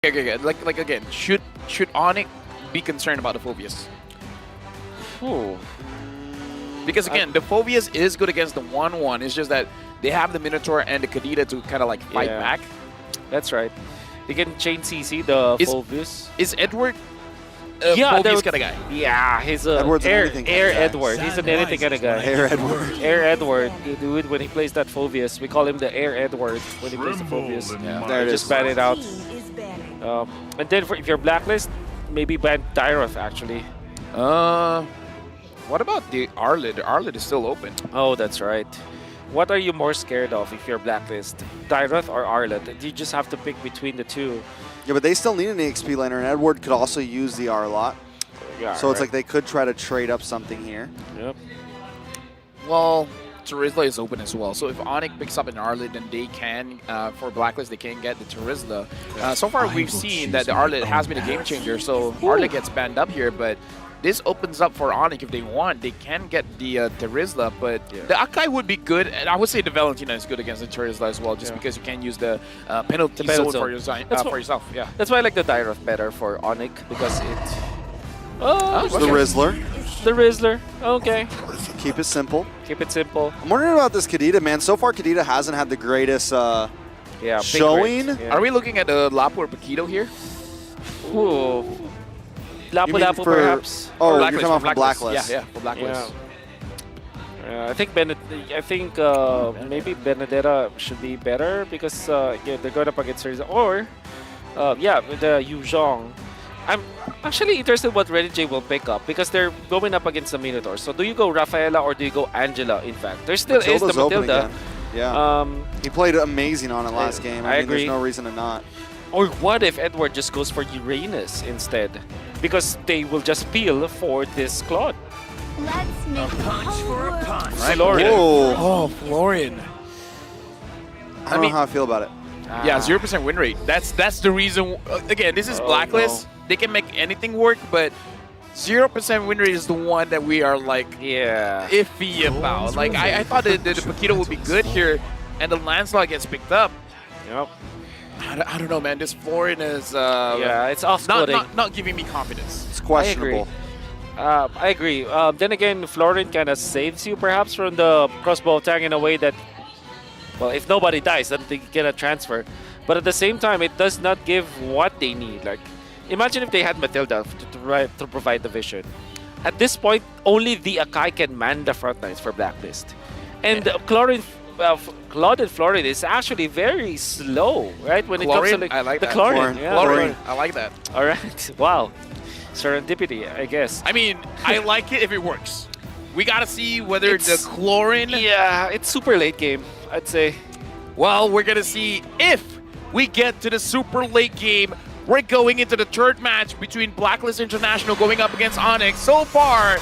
Okay. Like again, should Onic be concerned about the Phobias? Ooh. Because again, the Phobias is good against the 1-1. It's just that they have the Minotaur and the Kadita to kind of like fight back. That's right. They can chain CC the Phobius. Is Edward yeah, Phobias kind of guy? Yeah, he's a Edward's an Air anything kind of guy. Edward. He's an anything kind of guy. Air Edward. Air Edward, dude, when he plays that Phobius, we call him the Air Edward when he plays the Phobius. Yeah. There it is. Just ban it out. And then if you're Blacklist, maybe ban Tyroth actually. What about the Arlid? The Arlid is still open. Oh, that's right. What are you more scared of if you're Blacklist? Tyroth or Arlet? You just have to pick between the two. Yeah, but they still need an EXP laner, and Edward could also use the R a lot. Yeah, So it's like they could try to trade up something here. Yep. Well, Terizla is open as well. So if Onic picks up an Arlid, then they can, for Blacklist, they can get the Terizla. So far, we've seen that the Arlid has been a game changer. So Arlid gets banned up here, but this opens up for Onic if they want. They can get the Terizla, but the Akai would be good. And I would say the Valentina is good against the Terizla as well, just because you can use the penalty zone for yourself. Yeah. That's why I like the Tyroth better for Onic because it. It's the Rizzler. The Rizzler. Okay. Keep it simple. Keep it simple. I'm wondering about this Kadita, man. So far, Kadita hasn't had the greatest showing. Yeah. Are we looking at the Lapu or Paquito here? Ooh. You mean Lapu for- perhaps. Oh, Blacklist, you're talking about from Blacklist. Yeah, for Blacklist. I think maybe Benedetta should be better because they're going up against her. Or the Yu Zhong. I'm actually interested what Renegade will pick up because they're going up against the Minotaur. So do you go Rafaela or do you go Angela? In fact, there still is the open Matilda. again. Yeah. He played amazing on it last game. I mean, agree. There's no reason to not. Or what if Edward just goes for Uranus instead? Because they will just peel for this Claude. Let's make a punch for a punch. Right. Florian. Whoa. Oh, Florian. I don't know how I feel about it. Yeah, 0% win rate. That's the reason. Again, this is Blacklist. no. They can make anything work, but 0% win rate is the one that we are like iffy about. Like I thought the Paquito would be good here, and the Lancelot gets picked up. Yep. I don't know, man. This Florian is It's off-putting. not giving me confidence. It's questionable. I agree. Then again, Florian kind of saves you perhaps from the crossbow attack in a way that, well, if nobody dies, then they get a transfer. But at the same time, it does not give what they need. Like, imagine if they had Matilda to provide the vision. At this point, only the Akai can man the front lines for Blacklist. And Claude and Florian is actually very slow, right? When it comes to I like the that. Florian. Florian. I like that. All right. Wow. Serendipity, I guess. I mean, I like it if it works. We gotta see whether the Chlorine. Yeah, it's super late game, I'd say. Well, we're gonna see if we get to the super late game. We're going into the third match between Blacklist International going up against Onic. So far,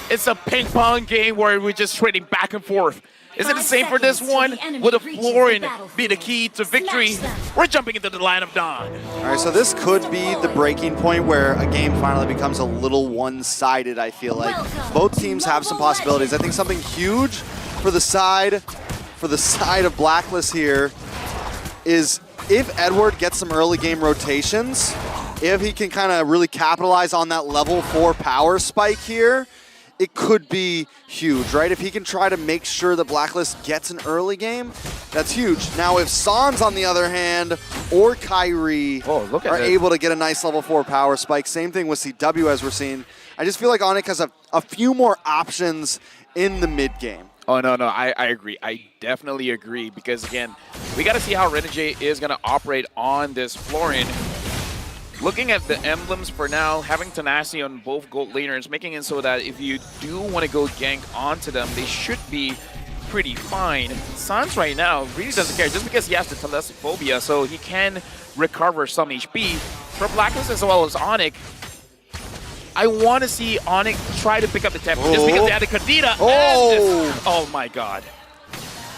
it's a ping pong game where we're just trading back and forth. Is it the same for this one? Will the Florian be the key to victory? We're jumping into the line of dawn. All right, so this could be the breaking point where a game finally becomes a little one-sided, I feel like. Both teams have some possibilities. I think something huge for the side of Blacklist here is if Edward gets some early game rotations, if he can kind of really capitalize on that level 4 power spike here, it could be huge, right? If he can try to make sure that Blacklist gets an early game, that's huge. Now, if Sans, on the other hand, or Kyrie are able to get a nice level 4 power spike, same thing with CW as we're seeing, I just feel like Onic has a few more options in the mid game. Oh, no, I agree. I definitely agree because, again, we got to see how Renegade is going to operate on this Florian. Looking at the emblems for now, having tenacity on both gold laners, making it so that if you do want to go gank onto them, they should be pretty fine. Sans right now really doesn't care, just because he has the Telesphobia, so he can recover some HP. For Blacklist as well as Onic, I want to see Onic try to pick up the tempo, just because they had a Kadita. Oh my god.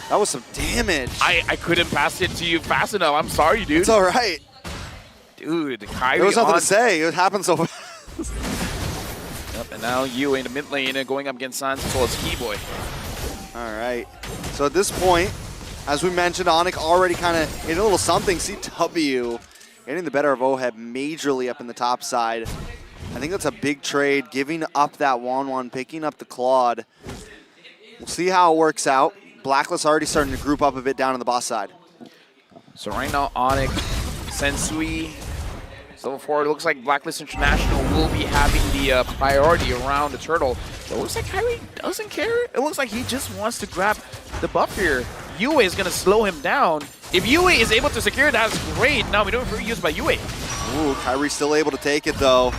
That was some damage. I couldn't pass it to you fast enough. I'm sorry, dude. It's all right. Dude, Kyrie there was nothing to say. It happened so fast. Yep, and now you in the mid lane going up against Sans as well as Keyboy. All right. So at this point, as we mentioned, Onic already kind of in a little something. CW getting the better of Oheb majorly up in the top side. I think that's a big trade, giving up that Wanwan, picking up the Claude. We'll see how it works out. Blacklist already starting to group up a bit down on the boss side. So right now, Onic, Sensui, so forward. It looks like Blacklist International will be having the priority around the turtle. But it looks like Kyrie doesn't care. It looks like he just wants to grab the buff here. Yue is going to slow him down. If Yue is able to secure it, that's great. Now we don't have used by Yue. Ooh, Kyrie's still able to take it though.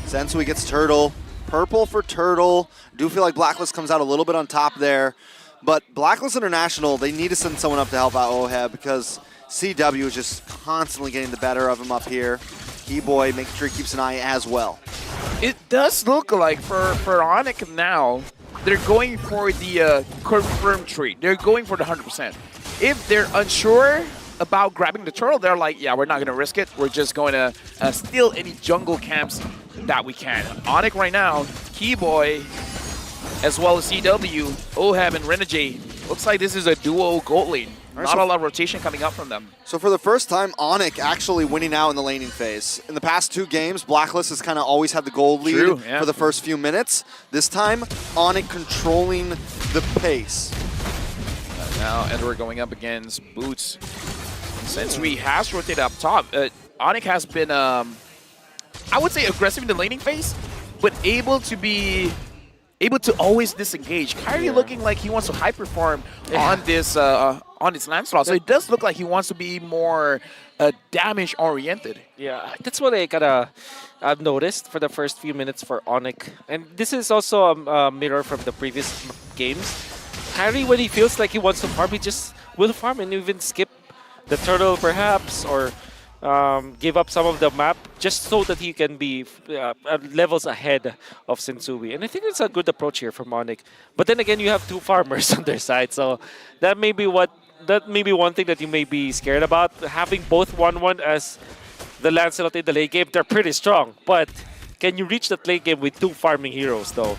Sensui gets Turtle. Purple for Turtle. Do feel like Blacklist comes out a little bit on top there. But Blacklist International, they need to send someone up to help out Oheb because CW is just constantly getting the better of him up here. Keyboy making sure he keeps an eye as well. It does look like for Onic now, they're going for the confirmed trade. They're going for the 100%. If they're unsure about grabbing the turtle, they're like, yeah, we're not going to risk it. We're just going to steal any jungle camps that we can. Onic right now, Keyboy, as well as CW, Oheb, and Renegade. Looks like this is a duo gold lane. Not a lot of rotation coming up from them. So for the first time, Onic actually winning out in the laning phase. In the past 2 games, Blacklist has kind of always had the gold lead for the first few minutes. This time, Onic controlling the pace. Now Edward going up against Boots. Since we has rotated up top, Onic has been, I would say, aggressive in the laning phase, but able to always disengage. Kyrie looking like he wants to hyper farm on this Lancelot. So it does look like he wants to be more damage oriented. Yeah, that's what I've noticed for the first few minutes for Onic. And this is also a mirror from the previous games. Kyrie, when he feels like he wants to farm, he just will farm and even skip the turtle perhaps, or give up some of the map just so that he can be levels ahead of Sensui. And I think it's a good approach here from Onic. But then again, you have 2 farmers on their side, so that may be one thing that you may be scared about. Having both 1-1 as the Lancelot in the late game, they're pretty strong. But can you reach that late game with 2 farming heroes though?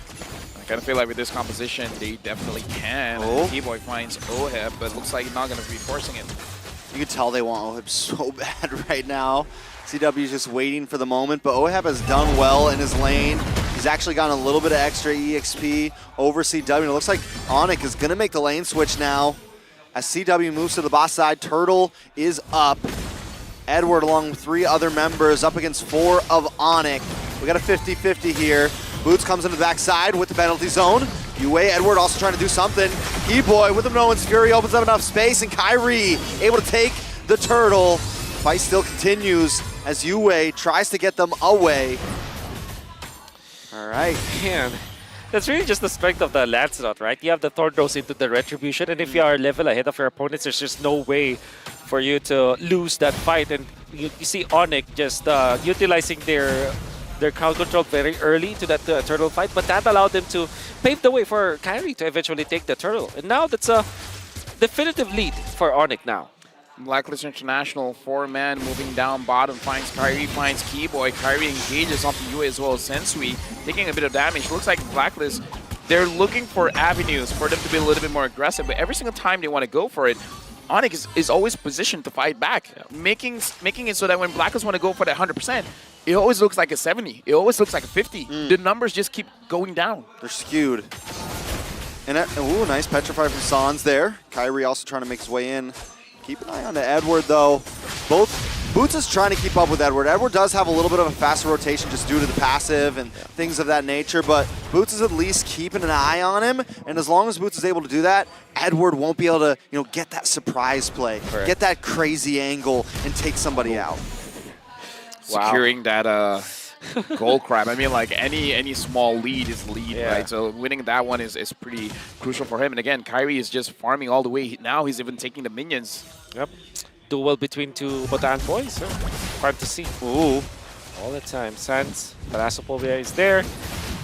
I kind of feel like with this composition, they definitely can. Keyboy finds Oheb, but looks like he's not going to be forcing it. You can tell they want Oheb so bad right now. CW is just waiting for the moment, but Oheb has done well in his lane. He's actually gotten a little bit of extra EXP over CW, and it looks like Onic is going to make the lane switch now. As CW moves to the boss side, Turtle is up. Edward along with 3 other members up against 4 of Onic. We got a 50-50 here. Boots comes into the backside with the penalty zone. Yue, Edward also trying to do something. Keyboy with the No One's Fury opens up enough space, and Kyrie able to take the turtle. Fight still continues as Yue tries to get them away. All right. Man, that's really just the strength of the Lancelot, right? You have the Thorn Rose into the Retribution, and if you are a level ahead of your opponents, there's just no way for you to lose that fight. And you see Onic just utilizing their crowd control very early to that turtle fight, but that allowed them to pave the way for Kyrie to eventually take the turtle. And now that's a definitive lead for Onic now. Blacklist International, 4-man moving down bottom, finds Kyrie, finds Keyboy. Kyrie engages onto Yue as well as Sensui, taking a bit of damage. Looks like Blacklist, they're looking for avenues for them to be a little bit more aggressive, but every single time they want to go for it, Onic is always positioned to fight back, making it so that when Blacklist want to go for that 100%, it always looks like a 70. It always looks like a 50. The numbers just keep going down. They're skewed. And ooh, nice Petrify from Sans there. Kyrie also trying to make his way in. Keep an eye on to Edward, though. Boots is trying to keep up with Edward. Edward does have a little bit of a faster rotation just due to the passive and things of that nature, but Boots is at least keeping an eye on him, and as long as Boots is able to do that, Edward won't be able to, get that surprise play, get that crazy angle, and take somebody out. Securing that gold crab. I mean, like any small lead is lead, right? So winning that one is pretty crucial for him. And again, Kyrie is just farming all the way. Now he's even taking the minions. Yep. Duel between 2 Botan boys. Fun to see. Ooh. All the time. Sans, Thalassophobia is there.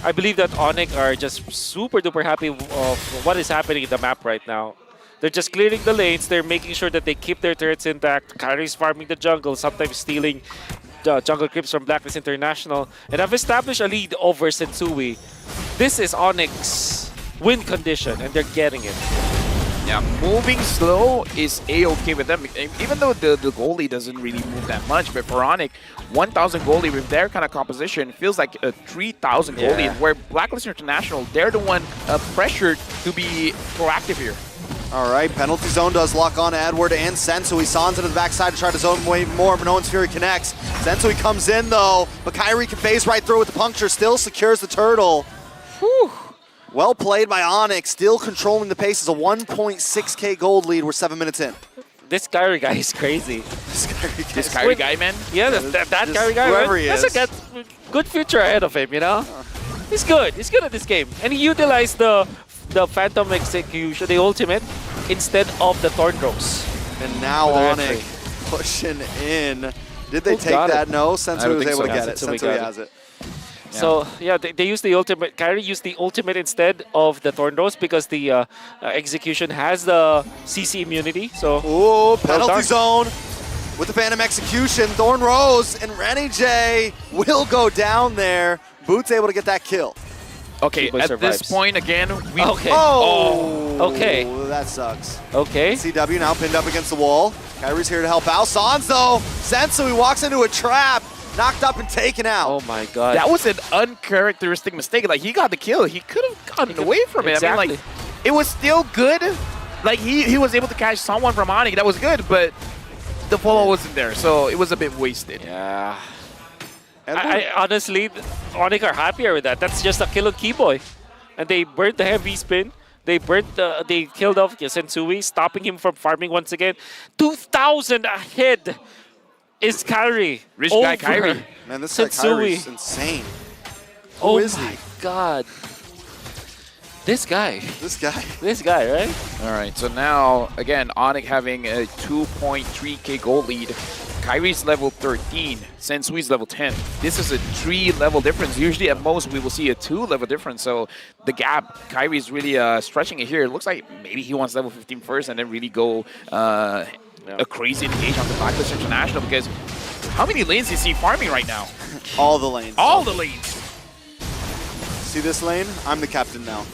I believe that Onic are just super duper happy of what is happening in the map right now. They're just clearing the lanes. They're making sure that they keep their turrets intact. Kyrie's farming the jungle, sometimes stealing jungle creeps from Blacklist International, and have established a lead over Sensui. This is Onic's win condition, and they're getting it. Yeah, moving slow is a-okay with them, even though the goalie doesn't really move that much. But for Onic, 1,000 goalie with their kind of composition feels like a 3,000 goalie. Yeah. Where Blacklist International, they're the one pressured to be proactive here. All right, penalty zone does lock on Edward and Sensui. Sans into the backside to try to zone way more, but no one's Fury connects. Sensui comes in though, but Kyrie can phase right through with the puncture, still secures the turtle. Whew. Well played by Onic, still controlling the pace. It's a 1.6k gold lead. We're 7 minutes in. This Kyrie guy is crazy. This Kyrie guy, man. Yeah, that Just Kyrie guy. whoever Right? he That's is. a good future ahead of him, you know? He's good. He's good at this game. And he utilized the Phantom Execution, the ultimate, instead of the Thorn Throws. And now For the Onic pushing in. Did they Who take got that? it? No, I Sensui don't was think able so. to Yeah, get it. Sensui Sensui got it. has it. So yeah, they used the ultimate. Kyrie used the ultimate instead of the Thorn Throws because the execution has the CC immunity. So Ooh, penalty done. zone with the Phantom Execution. Thorn Rose and Rennie J will go down there. Boots able to get that kill. Okay, T-Boy at survives. this point, again, we... Okay. Oh, Okay. That sucks. okay, CW now pinned up against the wall. Kyrie's here to help out. Sans though, Sensui walks into a trap, knocked up and taken out. oh my God, That was an uncharacteristic mistake. Like, he got the kill. He could have gotten away from it. I mean, like, it was still good. Like, he was able to catch someone from Onic. That was good, but the follow wasn't there. So it was a bit wasted. yeah. Edward, I honestly, Onic are happier with that. That's just a kill on Keyboy, and they burnt the heavy spin. They killed off Sensui, stopping him from farming once again. 2,000 ahead is Kyrie. Rich over guy Kyrie. man, this guy Sensui. Kyrie's insane. Oh is my he? God. This guy, This guy. right? All right, so now, again, Onic having a 2.3k goal lead. Kyrie's level 13, Sensui's level 10. This is a 3-level difference. Usually at most we will see a 2-level difference. So the gap, Kyrie's really stretching it here. It looks like maybe he wants level 15 first and then really go a crazy engage on the Blacklist International, because how many lanes is he farming right now? All the lanes. All the lanes. See this lane? I'm the captain now.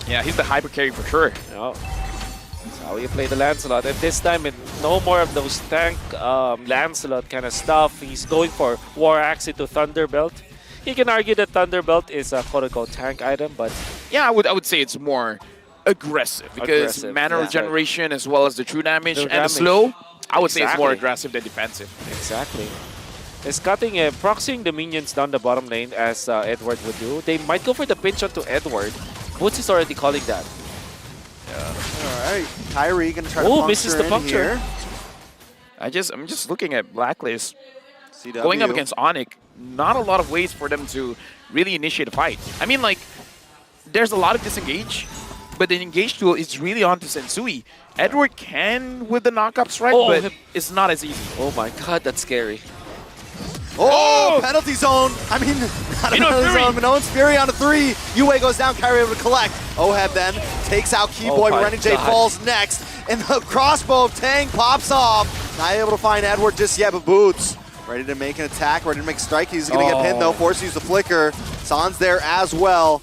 Yeah, he's the hyper carry for sure. No. That's how you play the Lancelot. And this time, no more of those tank Lancelot kind of stuff. He's going for War Axe into Thunderbelt. You can argue that Thunderbelt is a quote-unquote tank item, but Yeah, I would say it's more aggressive, because Aggressive, mana yeah. regeneration as well as the true damage The and damage. the slow, I would say it's more Exactly. aggressive than defensive. exactly. It's cutting, proxying the minions down the bottom lane as Edward would do. They might go for the pinch onto Edward. Boots is already calling that. All right, Kyrie gonna try to Oh, puncture misses the in puncture. here. I'm just looking at Blacklist CW. going up against Onic. Not a lot of ways for them to really initiate a fight. I mean, like, there's a lot of disengage, but the engage tool is really onto Sensui. Edward can with the knock-up strike, Oh, but it's not as easy. Oh my God, that's scary. Oh, penalty zone. I mean, not a Ino penalty Fury. zone, but no one's Fury on a 3. Yue goes down, Kyrie able to collect. Oheb then takes out Keyboy, Oh my but Rennie J God. falls next. And the crossbow of Tang pops off. Not able to find Edward just yet, but Boots ready to make an attack, ready to make a strike. He's going to get pinned though, forced to use the flicker. Sans there as well.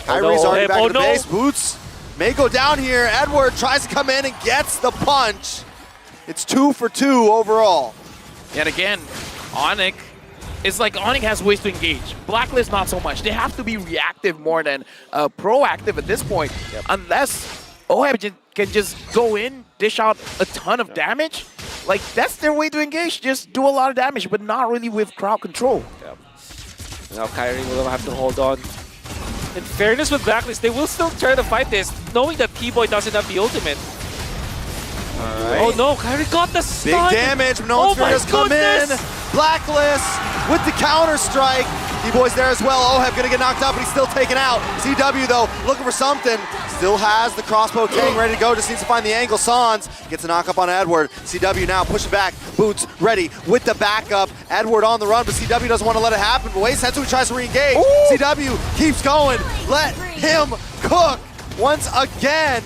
Kyrie's already back to the base. Boots may go down here. Edward tries to come in and gets the punch. It's 2 for 2 overall. And again, Onic, it's like Onic has ways to engage. Blacklist, not so much. They have to be reactive more than proactive at this point. Unless Oheb can just go in, dish out a ton of damage. Like, that's their way to engage. Just do a lot of damage, but not really with crowd control. Now Kyrie will have to hold on. In fairness with Blacklist, they will still try to fight this, knowing that Keyboy doesn't have the ultimate. Oh no, Kyrie got the Big stun! damage, but no one's my has come in. goodness! Blacklist with the counter strike. D-Boy's there as well. Oheb gonna get knocked up, but he's still taken out. CW though, looking for something. Still has the crossbow Tang ready to go, just needs to find the angle. Sans gets a knock up on Edward. CW now pushing back. Boots ready with the backup. Edward on the run, but CW doesn't want to let it happen. But wait, Sensui tries to re-engage. CW keeps going. Let him cook once again.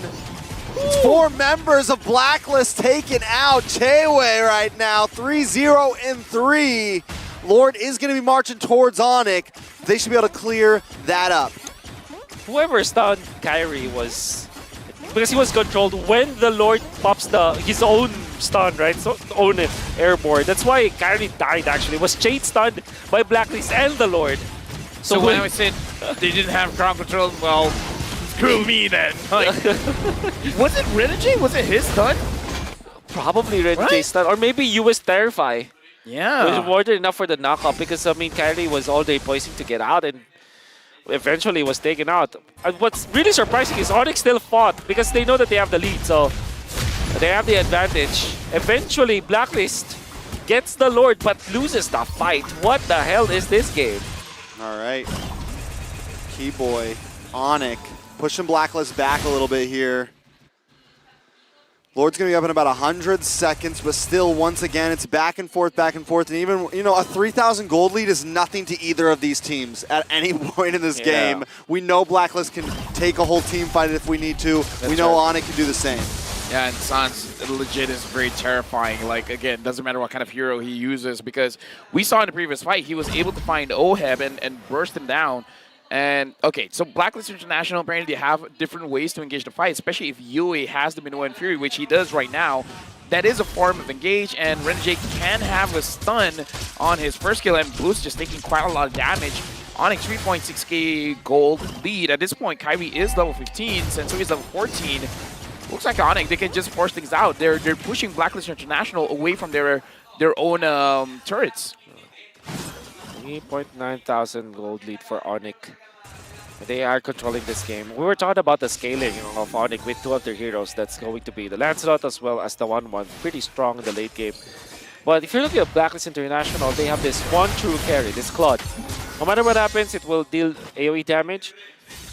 It's 4 members of Blacklist taken out. Chewe right now, 3-0 in 3. Lord is going to be marching towards Onic. They should be able to clear that up. Whoever stunned Kyrie was because he was controlled when the Lord pops his own stun, right? So own it, airborne. That's why Kyrie died actually. Was chain stunned by Blacklist and the Lord. So when I said they didn't have ground control, well, screw me then. Like, was it Renegade? Was it his stun? probably Red Right? J stun, or maybe US Terrify. It Yeah. was more than enough for the knockout because I mean Kyrie was all day poising to get out and eventually was taken out. And what's really surprising is Onic still fought because they know that they have the lead, so they have the advantage. Eventually, Blacklist gets the Lord but loses the fight. What the hell is this game? All right. Keyboy, Onic, pushing Blacklist back a little bit here. Lord's going to be up in about 100 seconds, but still, once again, it's back and forth, and even, you know, a 3,000 gold lead is nothing to either of these teams at any point in this game. We know Blacklist can take a whole team fight if we need to. We know Onic can do the same. Yeah, and Sans legit is very terrifying. Like, again, doesn't matter what kind of hero he uses, because we saw in the previous fight, he was able to find Oheb and burst him down. And, okay, so Blacklist International, apparently they have different ways to engage the fight, especially if Yue has the Minoa and Fury, which he does right now. That is a form of engage, and Renegade can have a stun on his first kill, and Blue's just taking quite a lot of damage. Onic 3.6k gold lead. At this point, Kyrie is level 15, Sensui is level 14. Looks like Onic, they can just force things out. They're pushing Blacklist International away from their own turrets. 3.9 thousand gold lead for Onic. They are controlling this game. We were talking about the scaling of Onic with two of their heroes. That's going to be the Lancelot as well as the 1-1. Pretty strong in the late game. But if you're looking at Blacklist International, they have this one true carry, this Claude. No matter what happens, it will deal AoE damage.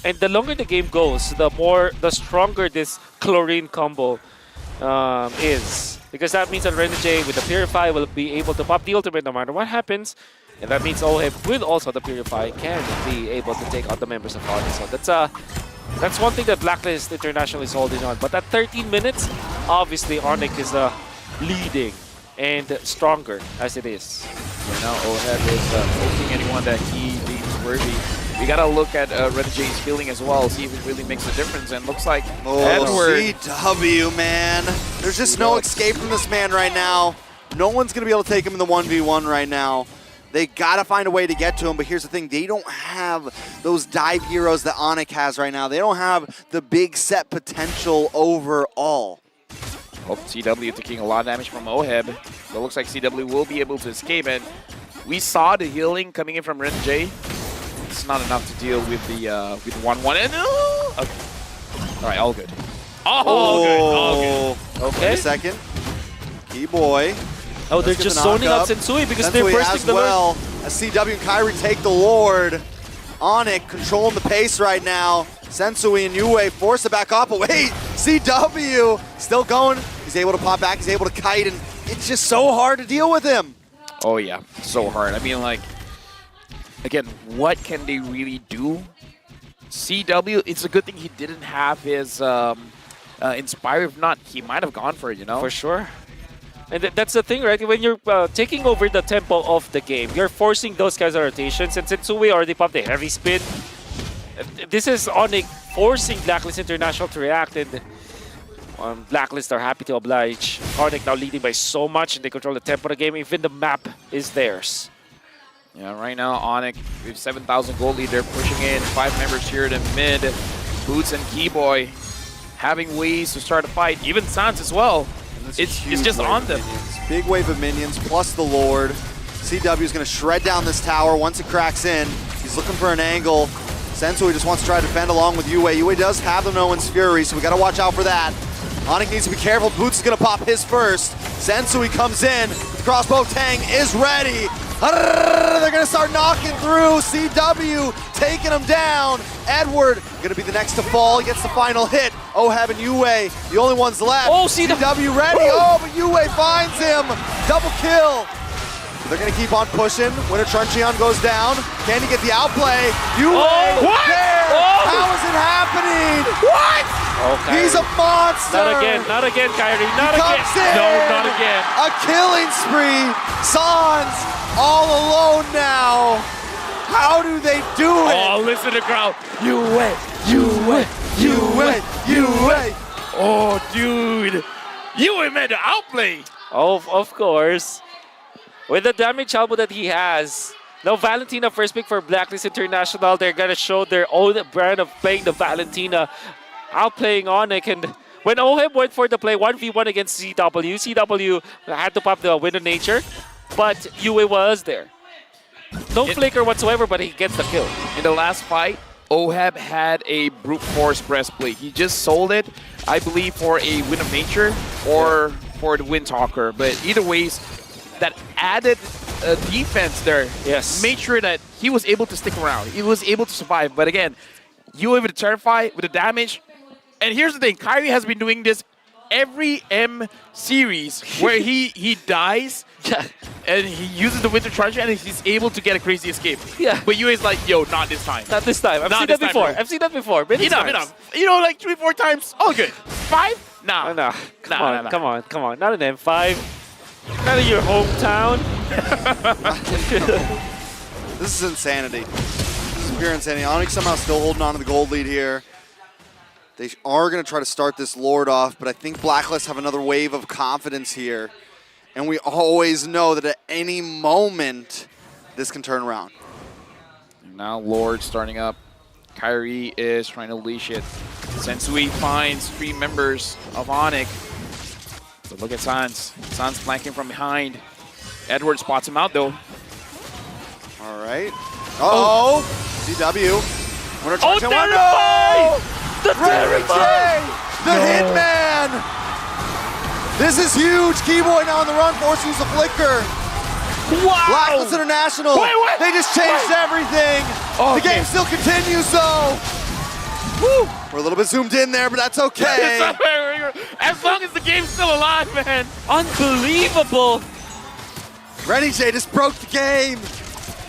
And the longer the game goes, the stronger this Chlorine combo is. Because that means that Renegade with the Purify will be able to pop the ultimate no matter what happens. And that means Oheb with also the Purify can be able to take out the members of Onic. So that's one thing that Blacklist International is holding on. But at 13 minutes, obviously Onic is leading and stronger as it is. Right now, Oheb is poking anyone that he deems worthy. We gotta look at Renegade's healing as well, see if it really makes a difference. And looks like Edward. CW, man. There's just no escape from this man right now. No one's gonna be able to take him in the 1v1 right now. They gotta find a way to get to him, but here's the thing, they don't have those dive heroes that Onic has right now. They don't have the big set potential overall. Oh, CW taking a lot of damage from Oheb. But it looks like CW will be able to escape, and we saw the healing coming in from Renegade. It's not enough to deal with the with 1-1. And okay. All right, all good. All good. All good. Okay. Wait a second. Keyboy. Oh, they're just zoning out Sensui because they're bursting the Lord. As CW and Kyrie take the Lord. Onic controlling the pace right now. Sensui and Yue force it back up. But wait, CW still going. He's able to pop back. He's able to kite, and it's just so hard to deal with him. Oh yeah, so hard. I mean, like, again, what can they really do? CW, it's a good thing he didn't have his Inspire. If not, he might have gone for it, you know? For sure. And that's the thing, right? When you're taking over the tempo of the game, you're forcing those kinds of rotations. And Sensui already popped the heavy spin. This is Onic forcing Blacklist International to react, and Blacklist are happy to oblige. Onic now leading by so much, and they control the tempo of the game. Even the map is theirs. Yeah, right now, Onic, we have 7,000 gold lead. They're pushing in 5 members here to mid. Boots and Keyboy having ways to start a fight. Even Sans as well. It's just on them. Big wave of minions plus the Lord. CW is going to shred down this tower once it cracks in. He's looking for an angle. Sensui just wants to try to defend along with Yue. Yue does have the Noan's Fury, so we got to watch out for that. Onic needs to be careful. Boots is going to pop his first. Sensui comes in. The crossbow Tang is ready. They're going to start knocking through. CW taking him down. Edward going to be the next to fall. He gets the final hit. Oheb and Yue, the only ones left. Oh, CW ready. Oh, but Yue finds him. Double kill. They're going to keep on pushing. Winter Truncheon goes down. Can he get the outplay? Yue what? there. Oh. How is it happening? What? Okay. He's a monster. Not again, Kyrie. Not he again. Comes in. No, not again. A killing spree. Sans all alone now. How do they do it? Oh, listen to the crowd. Yue. Oh, dude. You were meant to outplay. Oh, of course. With the damage elbow that he has. Now Valentina first pick for Blacklist International. They're going to show their own brand of playing the Valentina. Outplaying Onic. And when Oheb went for the play 1v1 against CW, CW had to pop the Wind of Nature. But Yue was there. No flicker whatsoever, but he gets the kill. In the last fight, Oheb had a brute force breastplate. He just sold it, I believe, for a Wind of Nature or for the Wind Talker. But either ways, that added defense there made sure that he was able to stick around. He was able to survive. But again, you with the Terrify, with the damage. And here's the thing, Kyrie has been doing this every M series where he dies and he uses the Winter Charger and he's able to get a crazy escape. Yeah. But UA is like, yo, not this time. Not this time. I've seen that before. I've seen that before. Enough. You know, like 3-4 times. All good. 5? Nah. No. Come on. Not an M5. Not in your hometown. This is insanity. This is pure insanity. Onic somehow still holding on to the gold lead here. They are going to try to start this Lord off, but I think Blacklist have another wave of confidence here. And we always know that at any moment, this can turn around. Now Lord starting up. Kyrie is trying to leash it. Sensui finds 3 members of Onic. But look at Sans. Sans flanking from behind. Edward spots him out though. All right. Uh-oh. CW. Oh, Terrify! The Terrify! The Hitman! This is huge. Keyboy now on the run, forced to use a flicker. Wow! Blacklist International. Wait. They just changed everything. Oh, the game still continues though. Woo. We're a little bit zoomed in there, but that's okay. As long as the game's still alive, man. Unbelievable! Renny J just broke the game.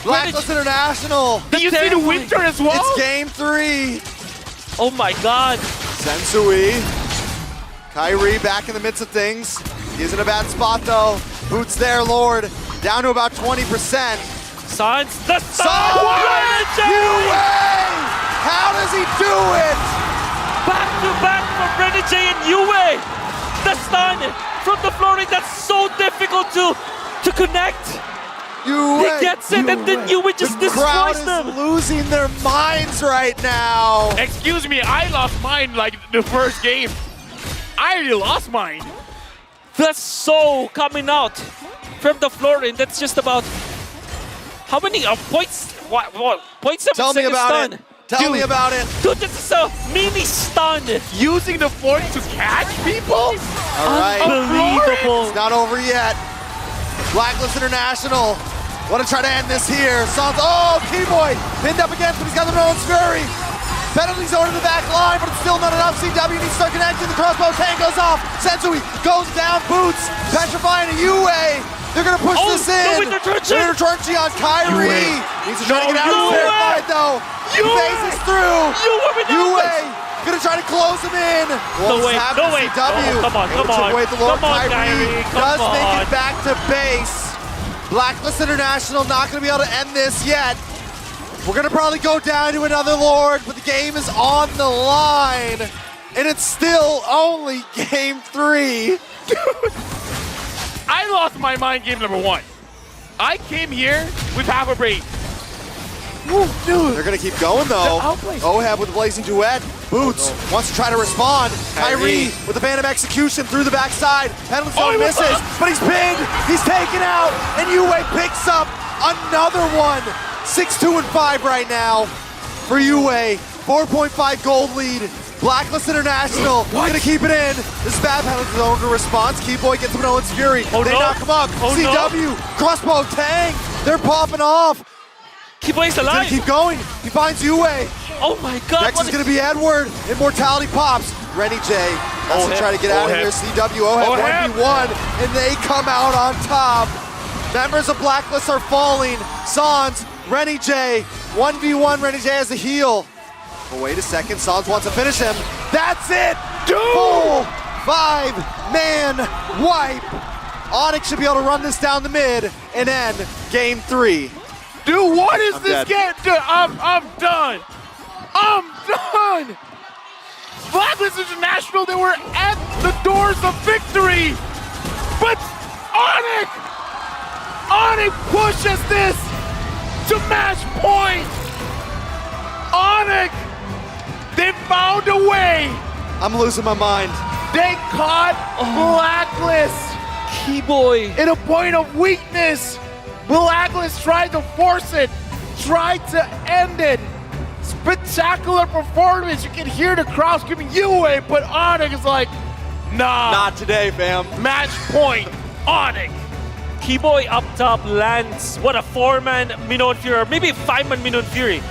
Blacklist International. Do you see the winter as well? It's game 3. Oh my god! Sensui. Kyrie back in the midst of things. He's in a bad spot though. Boots there, Lord. Down to about 20%. Sans, the Sans! UA! How does he do it? Back to back from Renege and Yue! The stun from the flooring, that's so difficult to connect! UA! He gets it and then Yue just destroys them! The crowd is losing their minds right now! Excuse me, I lost mine like the first game. I already lost mine. That's so coming out from the flooring, that's just about... How many points? What? 0.7 Tell me about stun. it! Tell me about it! Dude, this is a mini stun! Using the floor to catch people? All right. Unbelievable! It's not over yet. Blacklist International. Want to try to end this here. Sans, oh, Keyboy pinned up against him. He's got the Nolan's Fury. Penalty zone to the back line, but it's still not enough. CW needs to start connecting. The crossbow tank goes off. Sensui goes down, Boots, petrifying a UA. They're going to push this in. Winter Turnchy on Kyrie. Needs to try to get out of the fight, though. He phases through. UA going to try to close him in. No way. CW. Oh, come on. Wait, the Lord Kyrie. does make it back to base. Blacklist International not going to be able to end this yet. We're going to probably go down to another Lord, but the game is on the line. And it's still only game 3. I lost my mind game number 1. I came here with half a brain. Woo, dude. They're going to keep going, though. Oheb with the Blazing Duet. Boots wants to try to respond. Kyrie with the Phantom Execution through the backside. Penalty zone misses, but he's pinned. He's taken out, and UA picks up another one. 6-2-5 right now for UA. 4.5 gold lead. Blacklist International going to keep it in. This is bad penalty zone to response. Keyboy gets him an Nolan's Fury. They knock him up. CW, crossbow, Tang. They're popping off. Keyboy's alive. He's gonna keep going. He finds UA. Oh my god. Next is going to be Edward. Immortality pops. Renny J has to try to get out of here. CW, Oheb 1v1, and they come out on top. Members of Blacklist are falling. Sans, Renny J, 1v1, Renny J has a heal. But wait a second, Sans wants to finish him. That's it! Full 5-man wipe. Onic should be able to run this down the mid and end game 3. Dude, what is this game? Dude, I'm done. I'm done. Blacklist International, they were at the doors of victory. But Onic pushes this to match point. Onic, they found a way. I'm losing my mind. They caught Blacklist Keyboy. in a point of weakness. Blacklist tried to force it, tried to end it. Spectacular performance. You can hear the crowd screaming you away, but Onic is like, nah. Not today, fam. Match point, Onic. Keyboy up top lands. What a 4-man Minoan Fury, or maybe 5-man Minoan Fury.